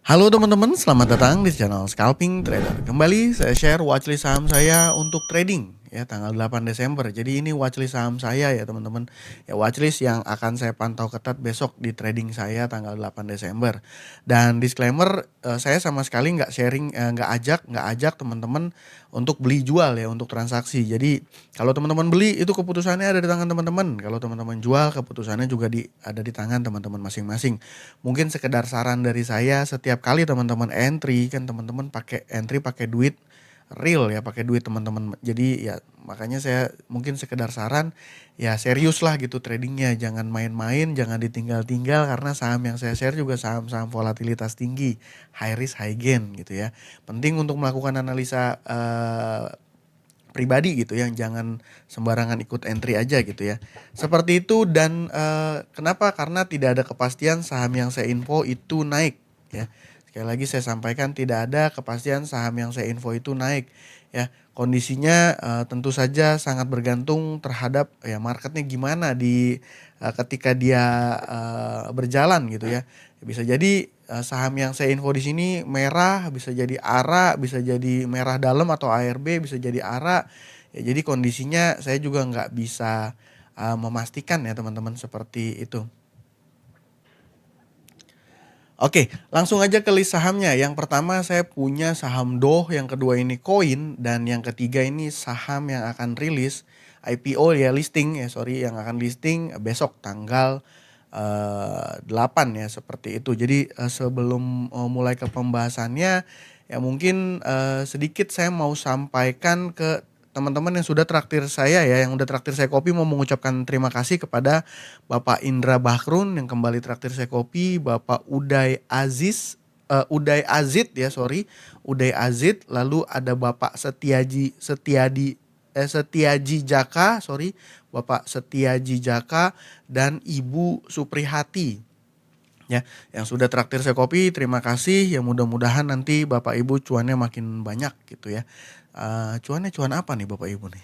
Halo teman-teman, selamat datang di channel Scalping Trader. Kembali saya share watchlist saham saya untuk trading ya tanggal 8 Desember. Jadi ini watchlist saham saya ya teman-teman. Ya watchlist yang akan saya pantau ketat besok di trading saya tanggal 8 Desember. Dan disclaimer, saya sama sekali nggak sharing, nggak ajak teman-teman untuk beli jual ya, untuk transaksi. Jadi kalau teman-teman beli itu keputusannya ada di tangan teman-teman. Kalau teman-teman jual keputusannya juga ada di tangan teman-teman masing-masing. Mungkin sekedar saran dari saya, setiap kali teman-teman entry kan teman-teman pakai entry pakai duit real ya, pakai duit teman-teman. Jadi ya makanya saya mungkin sekedar saran ya, serius lah gitu tradingnya, jangan main-main, jangan ditinggal-tinggal karena saham yang saya share juga saham-saham volatilitas tinggi, high risk high gain gitu ya. Penting untuk melakukan analisa pribadi gitu ya, jangan sembarangan ikut entry aja gitu ya. Seperti itu dan kenapa? Karena tidak ada kepastian saham yang saya info itu naik ya. Sekali lagi saya sampaikan, tidak ada kepastian saham yang saya info itu naik ya. Kondisinya tentu saja sangat bergantung terhadap ya marketnya gimana di ketika dia berjalan gitu ya. Bisa jadi saham yang saya info di sini merah, bisa jadi ARA, bisa jadi merah dalam atau ARB, bisa jadi ARA. Ya, jadi kondisinya saya juga nggak bisa memastikan ya teman-teman seperti itu. Oke, langsung aja ke list sahamnya. Yang pertama saya punya saham DOH, yang kedua ini koin, dan yang ketiga ini saham yang akan rilis IPO ya, listing ya, sorry, yang akan listing besok tanggal 8 ya, seperti itu. Jadi sebelum mulai ke pembahasannya ya mungkin sedikit saya mau sampaikan ke teman-teman yang sudah traktir saya ya, yang udah traktir saya kopi, mau mengucapkan terima kasih kepada Bapak Indra Bahrun yang kembali traktir saya kopi, Bapak Uday Azid ya, sorry, Uday Azid, lalu ada Bapak Setiaji Jaka, sorry, Bapak Setiaji Jaka dan Ibu Suprihati ya, yang sudah traktir saya kopi. Terima kasih ya, mudah-mudahan nanti Bapak Ibu cuannya makin banyak gitu ya. Cuannya cuan apa nih Bapak Ibu nih?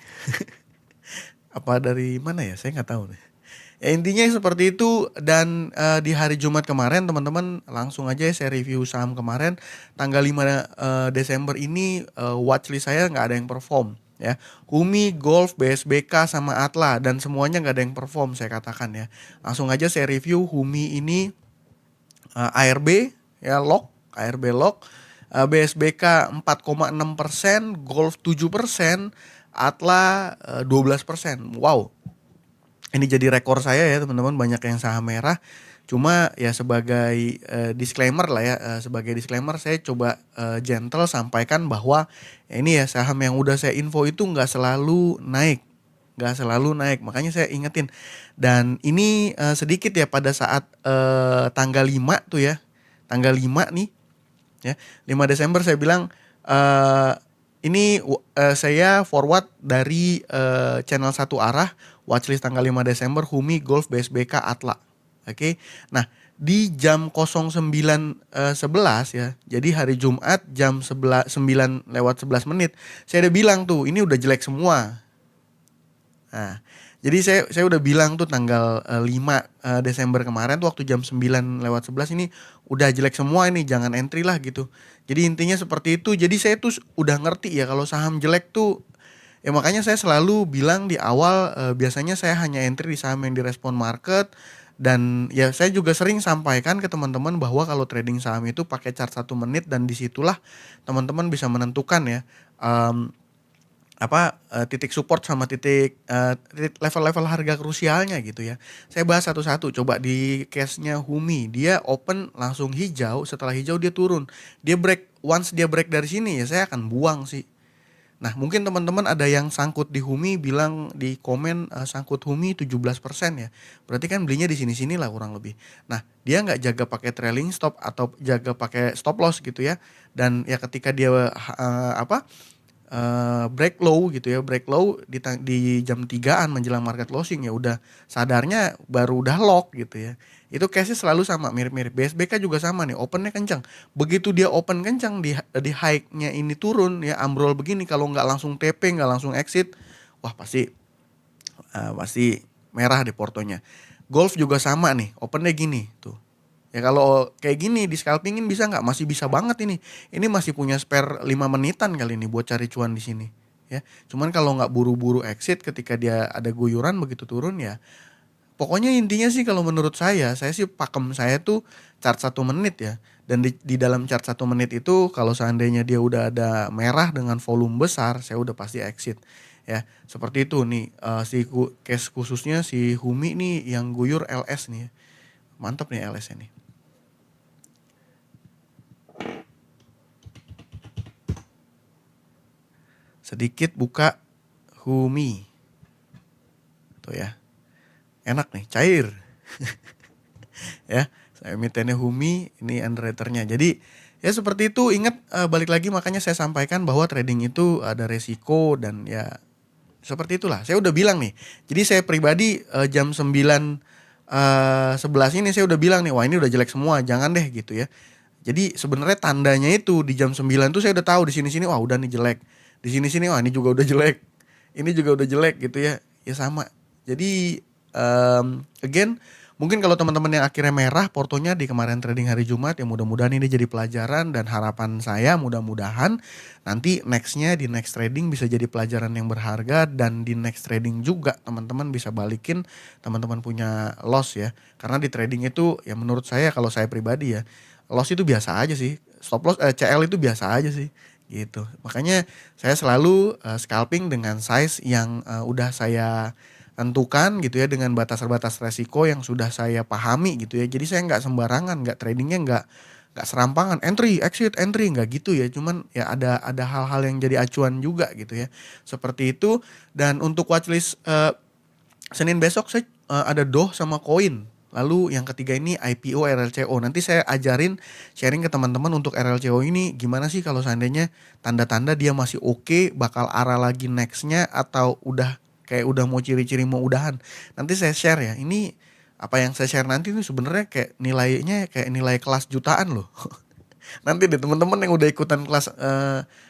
Apa dari mana ya? Saya nggak tahu nih. Ya intinya seperti itu. Dan di hari Jumat kemarin teman-teman, langsung aja saya review saham kemarin tanggal 5 Desember ini, watchlist saya nggak ada yang perform ya. Humi, Golf, BSBK sama Atla, dan semuanya nggak ada yang perform saya katakan ya. Langsung aja saya review. Humi ini ARB ya, lock, ARB lock, BSBK 4,6%, Golf 7%, Atla 12%. Wow, ini jadi rekor saya ya teman-teman, banyak yang saham merah. Cuma ya sebagai disclaimer lah ya, sebagai disclaimer saya coba gentle sampaikan bahwa ya ini ya, saham yang udah saya info itu nggak selalu naik, nggak selalu naik. Makanya saya ingetin. Dan ini sedikit ya, pada saat tanggal 5 tuh ya, tanggal 5 nih ya, 5 Desember saya bilang ini saya forward dari channel satu arah, watchlist tanggal 5 Desember Humi, Golf, BSBK, Atla. Oke. Nah, di jam 09.11 ya. Jadi hari Jumat jam 9 lewat 11 menit saya udah bilang tuh ini udah jelek semua. Nah, jadi saya udah bilang tuh tanggal 5 Desember kemarin tuh waktu jam 9 lewat 11 ini udah jelek semua, ini jangan entry lah gitu. Jadi intinya seperti itu. Jadi saya tuh udah ngerti ya kalau saham jelek tuh ya, makanya saya selalu bilang di awal biasanya saya hanya entry di saham yang direspon market. Dan ya saya juga sering sampaikan ke teman-teman bahwa kalau trading saham itu pakai chart 1 menit, dan disitulah teman-teman bisa menentukan ya titik support sama titik level-level harga krusialnya gitu ya. Saya bahas satu-satu. Coba di case-nya Humi, dia open langsung hijau, setelah hijau dia turun. Dia break, once dia break dari sini ya saya akan buang sih. Nah, mungkin teman-teman ada yang sangkut di Humi, bilang di komen sangkut Humi 17% ya. Berarti kan belinya di sini-sini lah kurang lebih. Nah, dia nggak jaga pakai trailing stop atau jaga pakai stop loss gitu ya. Dan ya ketika dia break low gitu ya, break low di jam 3-an menjelang market closing, ya udah sadarnya baru udah lock gitu ya. Itu case-nya selalu sama, mirip-mirip. BSBK juga sama nih, opennya kencang. Begitu dia open kencang, di high-nya ini turun ya, ambrol begini, kalau nggak langsung TP, nggak langsung exit, wah pasti merah di portonya. Golf juga sama nih, opennya gini tuh. Ya kalau kayak gini di scalpingin bisa nggak? Masih bisa banget ini. Ini masih punya spare 5 menitan kali ini buat cari cuan di sini. Ya, cuman kalau nggak buru-buru exit ketika dia ada guyuran begitu turun ya. Pokoknya intinya sih kalau menurut saya sih pakem saya tuh chart 1 menit ya. Dan di dalam chart 1 menit itu kalau seandainya dia udah ada merah dengan volume besar, saya udah pasti exit. Ya, seperti itu nih case khususnya si Humi nih yang guyur LS nih ya. Mantap nih LS ini. Sedikit buka Humi. Tuh ya. Enak nih, cair. Ya, saya emitennya Humi, ini underwriternya. Jadi ya seperti itu, ingat balik lagi makanya saya sampaikan bahwa trading itu ada resiko dan ya seperti itulah. Saya udah bilang nih. Jadi saya pribadi jam 9.11 ini saya udah bilang nih, wah ini udah jelek semua, jangan deh gitu ya. Jadi sebenarnya tandanya itu di jam 9 tuh saya udah tahu di sini-sini wah udah nih jelek. Di sini-sini wah ini juga udah jelek. Ini juga udah jelek gitu ya. Ya sama. Jadi again mungkin kalau teman-teman yang akhirnya merah portonya di kemarin trading hari Jumat ya mudah-mudahan ini jadi pelajaran dan harapan saya mudah-mudahan nanti nextnya di next trading bisa jadi pelajaran yang berharga dan di next trading juga teman-teman bisa balikin teman-teman punya loss ya. Karena di trading itu ya menurut saya kalau saya pribadi ya loss itu biasa aja sih. Stop loss CL itu biasa aja sih gitu. Makanya saya selalu scalping dengan size yang udah saya tentukan gitu ya dengan batas-batas resiko yang sudah saya pahami gitu ya. Jadi saya nggak sembarangan, nggak tradingnya nggak serampangan entry exit entry nggak gitu ya. Cuman ya ada hal-hal yang jadi acuan juga gitu ya. Seperti itu dan untuk watchlist Senin besok saya ada DOH sama koin. Lalu yang ketiga ini IPO RLCO. Nanti saya ajarin sharing ke teman-teman untuk RLCO ini gimana sih kalau seandainya tanda-tanda dia masih oke, bakal arah lagi nextnya atau udah kayak udah mau ciri-ciri mau udahan. Nanti saya share ya. Ini apa yang saya share nanti ini sebenarnya kayak nilainya kayak nilai kelas jutaan loh. Nanti deh teman-teman yang udah ikutan kelas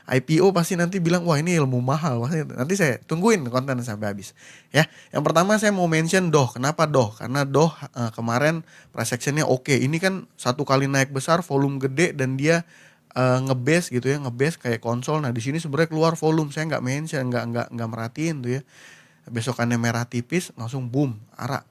IPO pasti nanti bilang wah ini ilmu mahal. Nanti saya tungguin konten sampai habis. Ya, yang pertama saya mau mention DOH. Kenapa DOH? Karena DOH kemarin price actionnya oke. Ini kan satu kali naik besar, volume gede dan dia ngebase gitu ya, ngebase kayak konsol. Nah di sini sebenarnya keluar volume. Saya nggak mention, nggak merhatiin tuh ya. Besokannya merah tipis, langsung boom, arah.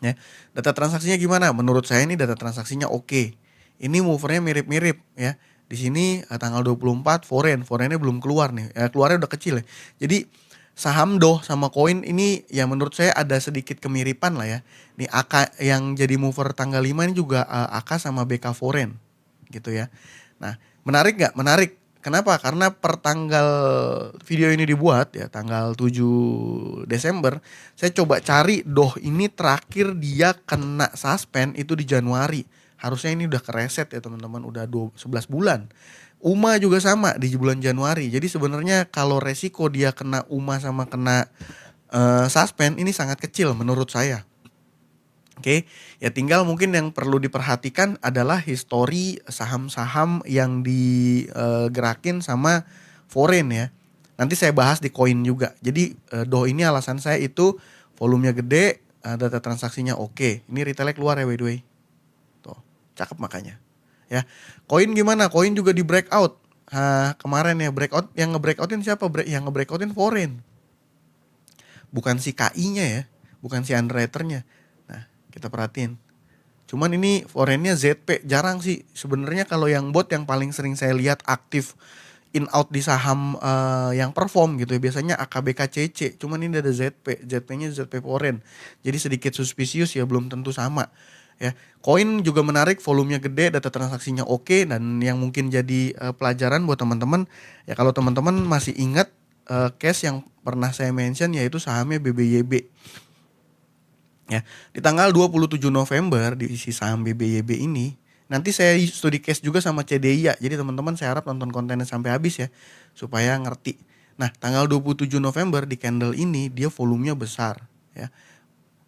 Ya, data transaksinya gimana? Menurut saya ini data transaksinya oke. Ini movernya mirip-mirip ya. Di sini tanggal 24 foreignnya belum keluar nih. Keluarnya udah kecil ya. Jadi saham DOH sama koin ini ya menurut saya ada sedikit kemiripan lah ya. Nih AK yang jadi mover tanggal 5 ini juga AK sama BK foreign gitu ya. Nah, menarik nggak? Menarik. Kenapa? Karena per tanggal video ini dibuat ya tanggal 7 Desember saya coba cari DOH ini terakhir dia kena suspend itu di Januari. Harusnya ini udah kereset ya teman-teman, udah 11 bulan. UMA juga sama di bulan Januari. Jadi sebenarnya kalau resiko dia kena UMA sama kena suspend ini sangat kecil menurut saya. Oke, ya tinggal mungkin yang perlu diperhatikan adalah histori saham-saham yang digerakin sama foreign ya. Nanti saya bahas di koin juga. Jadi DOH ini alasan saya itu volumenya gede, data transaksinya oke. Ini retailnya keluar ya by the way. Tuh, cakep makanya. Ya, koin gimana? Koin juga di breakout. Kemarin ya breakout, yang nge-breakoutin siapa? Yang nge-breakoutin foreign. Bukan si KI-nya ya, bukan si underwriternya. Nah, kita perhatiin. Cuman ini foreignnya ZP jarang sih. Sebenarnya kalau yang bot yang paling sering saya lihat aktif in out di saham yang perform gitu ya. Biasanya AKBKCC. Cuman ini ada ZP. ZP-nya ZP foreign. Jadi sedikit suspicious ya belum tentu sama. Ya, koin juga menarik, volumenya gede, data transaksinya oke dan yang mungkin jadi pelajaran buat teman-teman ya kalau teman-teman masih ingat case yang pernah saya mention yaitu sahamnya BBYB. Ya, di tanggal 27 November di isi saham BBYB ini, nanti saya studi case juga sama CDIA. Jadi teman-teman saya harap nonton kontennya sampai habis ya, supaya ngerti. Nah, tanggal 27 November di candle ini dia volumenya besar ya.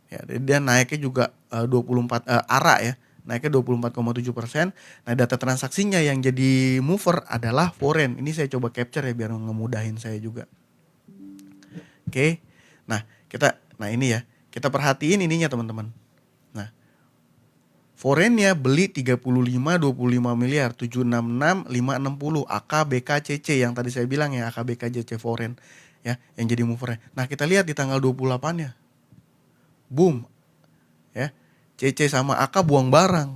Ya, dia naiknya juga 24 ARA ya. Naiknya 24,7%. Nah, data transaksinya yang jadi mover adalah foreign. Ini saya coba capture ya biar ngemudahin saya juga. Oke. Nah, ini ya. Kita perhatiin ininya teman-teman. Nah, Foreignnya beli 35, 25 miliar, 766, 560, AK, BK, CC yang tadi saya bilang ya, AK, BK, CC foreign ya, yang jadi movernya. Nah, kita lihat di tanggal 28-nya. Boom, ya. CC sama AK buang barang.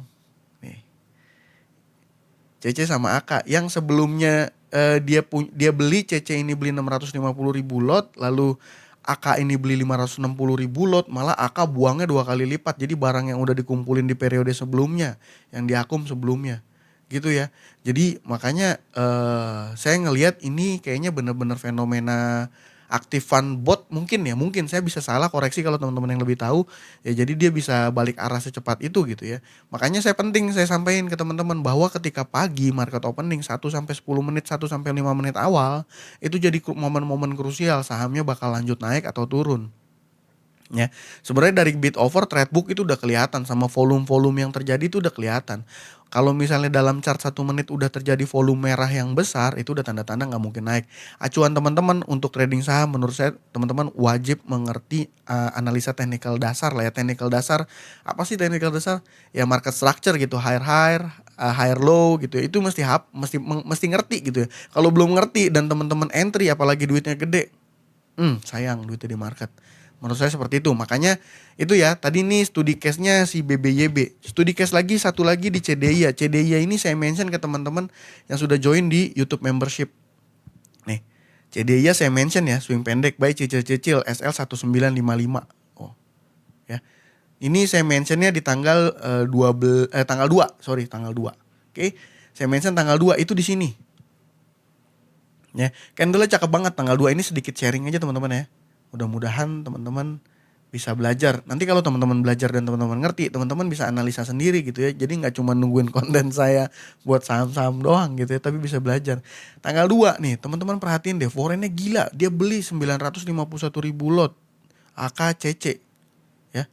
Nih. CC sama AK yang sebelumnya dia beli, CC ini beli 650.000 lot, lalu AK ini beli 560.000 lot, malah AK buangnya 2 kali lipat. Jadi barang yang udah dikumpulin di periode sebelumnya, yang diakum sebelumnya, gitu ya. Jadi makanya saya ngelihat ini kayaknya bener-bener fenomena aktifan bot mungkin ya, mungkin saya bisa salah, koreksi kalau teman-teman yang lebih tahu ya. Jadi dia bisa balik arah secepat itu gitu ya. Makanya penting saya sampaikan ke teman-teman bahwa ketika pagi market opening 1 sampai 10 menit, 1 sampai 5 menit awal itu jadi momen-momen krusial, sahamnya bakal lanjut naik atau turun. Ya, sebenarnya dari bid over trade book itu udah kelihatan, sama volume-volume yang terjadi itu udah kelihatan. Kalau misalnya dalam chart 1 menit udah terjadi volume merah yang besar, itu udah tanda-tanda nggak mungkin naik. Acuan teman-teman untuk trading saham, menurut saya teman-teman wajib mengerti analisa technical dasar lah ya. Technical dasar, apa sih technical dasar? Ya market structure gitu, higher high, higher low gitu ya. Itu mesti ngerti gitu ya. Kalau belum ngerti dan teman-teman entry apalagi duitnya gede, sayang duitnya di market. Menurut saya seperti itu. Makanya itu ya, tadi nih studi case-nya si BBYB. Studi case lagi satu lagi di CDIA. CDIA ini saya mention ke teman-teman yang sudah join di YouTube membership. Nih, CDIA saya mention ya, swing pendek buy cicil-cicil SL 1955. Oh, ya. Ini saya mentionnya di tanggal tanggal 2. Oke. Saya mention tanggal 2 itu di sini. Ya, candle-nya cakep banget tanggal 2 ini, sedikit sharing aja teman-teman ya. Mudah-mudahan teman-teman bisa belajar. Nanti kalau teman-teman belajar dan teman-teman ngerti, teman-teman bisa analisa sendiri gitu ya. Jadi nggak cuma nungguin konten saya buat saham-saham doang gitu ya, tapi bisa belajar. Tanggal 2 nih, teman-teman perhatiin deh, foreignnya gila. Dia beli 951.000 lot AKCC ya.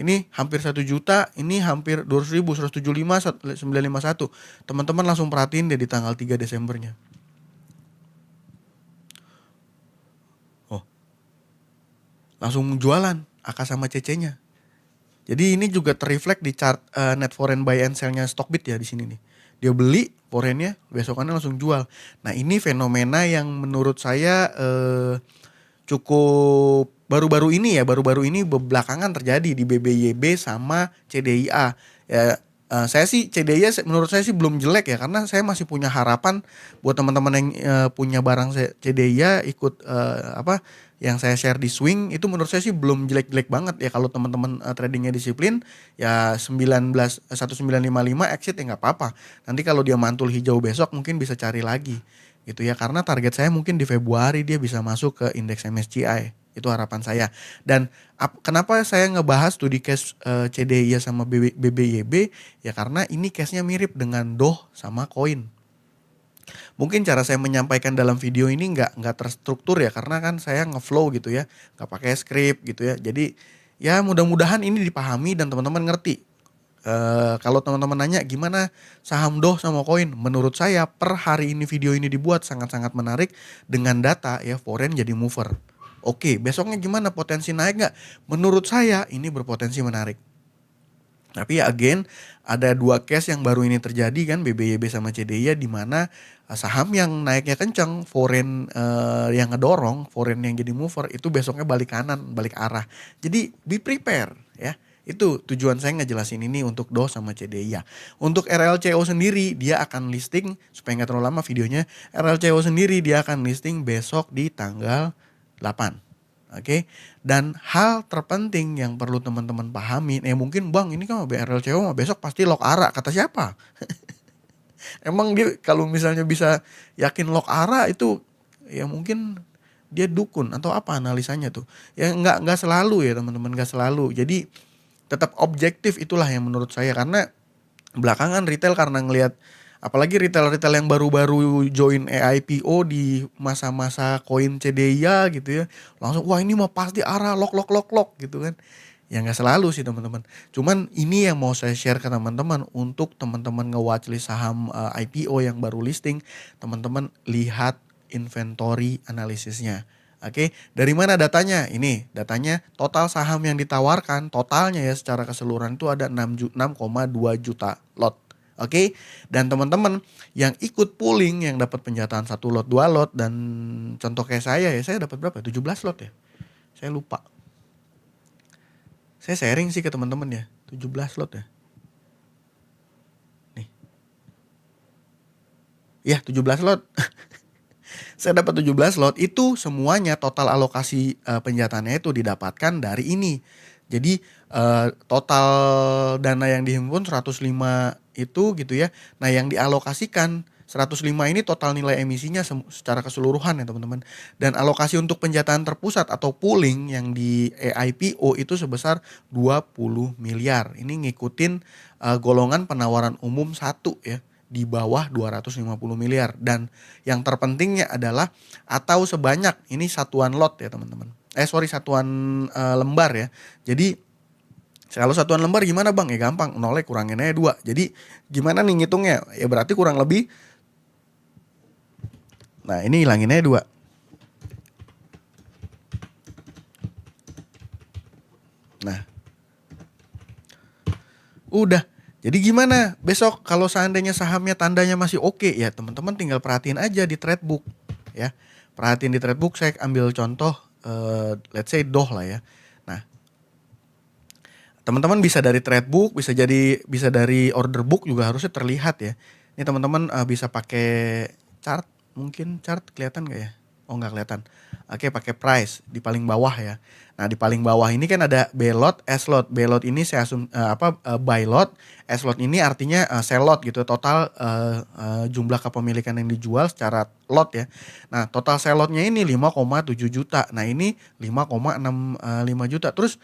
Ini hampir 1 juta, ini hampir 200.000, 175, 951. Teman-teman langsung perhatiin deh di tanggal 3 Desembernya. Langsung jualan AK sama CC-nya. Jadi ini juga terreflect di chart net foreign buy and sell-nya Stockbit ya di sini nih. Dia beli foreign-nya, besokannya langsung jual. Nah, ini fenomena yang menurut saya cukup baru-baru ini belakangan terjadi di BBYB sama CDIA. Ya, saya sih CDIA menurut saya sih belum jelek ya, karena saya masih punya harapan buat teman-teman yang punya barang CDIA ikut yang saya share di swing itu, menurut saya sih belum jelek-jelek banget ya. Kalau teman-teman tradingnya disiplin ya 1955 exit ya nggak apa-apa. Nanti kalau dia mantul hijau besok mungkin bisa cari lagi gitu ya, karena target saya mungkin di Februari dia bisa masuk ke indeks MSCI. Itu harapan saya. Dan kenapa saya ngebahas studi case CDI sama BBYB ya, karena ini case-nya mirip dengan DOH sama koin. Mungkin cara saya menyampaikan dalam video ini nggak terstruktur ya, karena kan saya ngeflow gitu ya, nggak pakai script gitu ya. Jadi ya mudah-mudahan ini dipahami dan teman-teman ngerti. Kalau teman-teman nanya gimana saham DOH sama koin, menurut saya per hari ini video ini dibuat sangat-sangat menarik dengan data ya, foreign jadi mover. Oke, besoknya gimana, potensi naik nggak? Menurut saya ini berpotensi menarik. Tapi ya again, ada 2 case yang baru ini terjadi kan, BBYB sama CDIA, di mana saham yang naiknya kencang, foreign yang ngedorong, foreign yang jadi mover, itu besoknya balik kanan, balik arah. Jadi be prepare ya. Itu tujuan saya ngejelasin ini untuk DOH sama CDIA. Untuk RLCO sendiri dia akan listing, supaya nggak terlalu lama videonya, RLCO sendiri dia akan listing besok di tanggal 8. Oke, dan hal terpenting yang perlu teman-teman pahami, mungkin bang ini kan BRLCO besok pasti lock arah, kata siapa? Emang dia kalau misalnya bisa yakin lock arah itu ya mungkin dia dukun atau apa analisanya tuh? Ya nggak selalu ya teman-teman, nggak selalu. Jadi tetap objektif, itulah yang menurut saya, karena belakangan retail karena ngelihat apalagi retail-retail yang baru-baru join EIPO di masa-masa koin CDIA gitu ya, langsung wah ini mah pasti arah lock gitu kan. Ya nggak selalu sih teman-teman. Cuman ini yang mau saya share ke teman-teman, untuk teman-teman nge-watchlist saham IPO yang baru listing, teman-teman lihat inventory analisisnya. Oke, dari mana datanya? Ini datanya total saham yang ditawarkan, totalnya ya secara keseluruhan itu ada 6,2 juta lot. Oke, dan teman-teman yang ikut pooling yang dapat penjatahan 1 lot, 2 lot dan contoh kayak saya ya, saya dapat berapa? 17 lot ya. Saya lupa. Saya sharing sih ke teman-teman ya, 17 lot ya. Nih. Ya, 17 lot. Saya dapat 17 lot itu semuanya total alokasi penjatahannya itu didapatkan dari ini. Jadi total dana yang dihimpun 105 itu gitu ya. Nah, yang dialokasikan 105 ini total nilai emisinya secara keseluruhan ya teman-teman. Dan alokasi untuk penjatahan terpusat atau pooling yang di IPO itu sebesar 20 miliar. Ini ngikutin golongan penawaran umum 1 ya, di bawah 250 miliar. Dan yang terpentingnya adalah atau sebanyak, ini satuan lot ya teman-teman. Satuan lembar ya. Jadi kalau satuan lembar gimana bang? Ya gampang, nolnya kurangin aja 2. Jadi gimana nih ngitungnya? Ya berarti kurang lebih, nah ini hilangin aja 2. Nah, udah. Jadi gimana besok kalau seandainya sahamnya tandanya masih oke ya teman-teman tinggal perhatiin aja di trade book ya. Perhatiin di trade book, saya ambil contoh let's say DOH lah ya. Nah, teman-teman bisa dari trade book, bisa dari order book juga harusnya terlihat ya. Ini teman-teman bisa pakai chart, mungkin chart kelihatan nggak ya? Oh nggak kelihatan. Oke, pakai price di paling bawah ya. Nah di paling bawah ini kan ada B lot, S lot. B lot ini saya buy lot, S lot ini artinya sell lot gitu. Total jumlah kepemilikan yang dijual secara lot ya. Nah total sell lotnya ini 5,7 juta. Nah ini 5,65 juta. Terus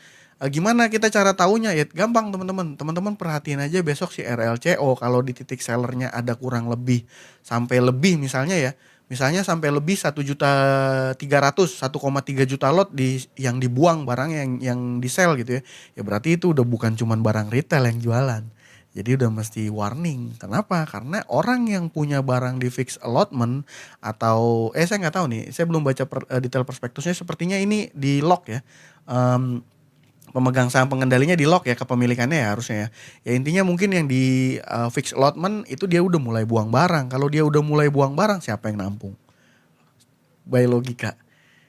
gimana kita cara taunya ya? Gampang teman-teman. Teman-teman perhatiin aja besok si RLCO kalau di titik sellernya ada kurang lebih sampai lebih misalnya ya. Misalnya sampai lebih 1.300.000, 1,3 juta lot yang dibuang barang yang di sell gitu ya. Ya berarti itu udah bukan cuman barang retail yang jualan. Jadi udah mesti warning. Kenapa? Karena orang yang punya barang di fixed allotment atau saya nggak tahu nih, saya belum baca detail prospektusnya, sepertinya ini di lock ya. Pemegang saham pengendalinya di lock ya kepemilikannya ya harusnya ya. Ya intinya mungkin yang di fixed allotment itu dia udah mulai buang barang. Kalau dia udah mulai buang barang, siapa yang nampung? By logika.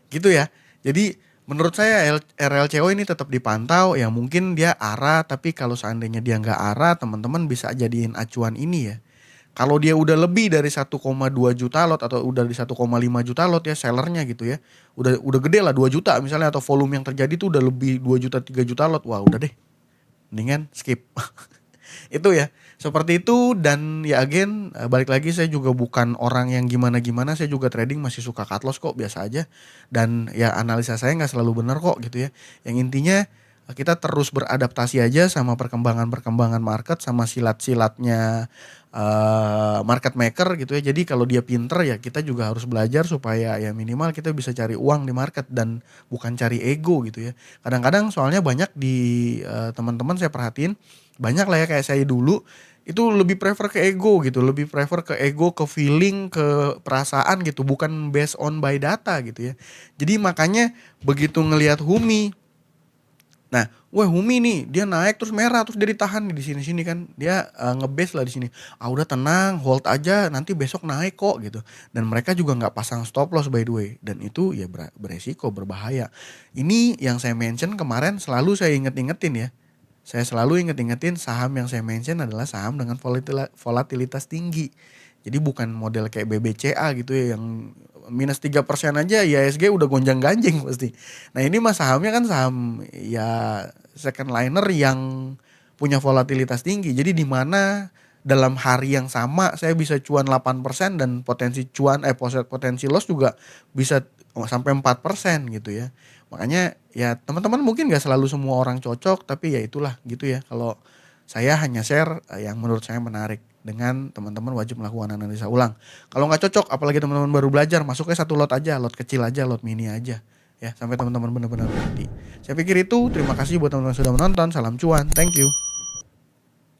Gitu ya. Jadi menurut saya RLCO ini tetap dipantau ya, mungkin dia arah, tapi kalau seandainya dia nggak arah, teman-teman bisa jadiin acuan ini ya. Kalau dia udah lebih dari 1,2 juta lot atau udah di 1,5 juta lot ya sellernya gitu ya. Udah gede lah 2 juta misalnya, atau volume yang terjadi tuh udah lebih 2 juta 3 juta lot. Wah, udah deh. Mendingan skip. Itu ya. Seperti itu. Dan ya again balik lagi, saya juga bukan orang yang gimana-gimana, saya juga trading masih suka cut loss kok, biasa aja. Dan ya analisa saya nggak selalu benar kok gitu ya. Yang intinya kita terus beradaptasi aja sama perkembangan market, sama silat-silatnya market maker gitu ya. Jadi kalau dia pinter ya kita juga harus belajar supaya ya minimal kita bisa cari uang di market dan bukan cari ego gitu ya. Kadang-kadang soalnya banyak di teman-teman saya perhatiin, banyak lah ya kayak saya dulu itu lebih prefer ke ego gitu, lebih prefer ke ego, ke feeling, ke perasaan gitu, bukan based on by data gitu ya. Jadi makanya begitu ngelihat Humi, nah, wah Humi nih dia naik terus merah terus dia ditahan di sini-sini kan, dia ngebase lah di sini. Ah udah tenang, hold aja, nanti besok naik kok gitu. Dan mereka juga nggak pasang stop loss by the way, dan itu ya beresiko, berbahaya. Ini yang saya mention kemarin selalu saya inget-ingetin ya. Saya selalu inget-ingetin saham yang saya mention adalah saham dengan volatilitas tinggi. Jadi bukan model kayak BBCA gitu ya yang minus 3% aja IHSG udah gonjang-ganjing pasti. Nah ini mah sahamnya kan saham ya second liner yang punya volatilitas tinggi. Jadi di mana dalam hari yang sama saya bisa cuan 8% dan potensi cuan potensi loss juga bisa sampai 4% gitu ya. Makanya ya teman-teman mungkin gak selalu semua orang cocok, tapi ya itulah gitu ya. Kalau saya hanya share yang menurut saya menarik. Dengan teman-teman wajib melakukan analisa ulang. Kalau nggak cocok, apalagi teman-teman baru belajar, masuknya 1 lot aja, lot kecil aja, lot mini aja. Ya, sampai teman-teman benar-benar ngerti. Saya pikir itu. Terima kasih buat teman-teman sudah menonton. Salam cuan. Thank you.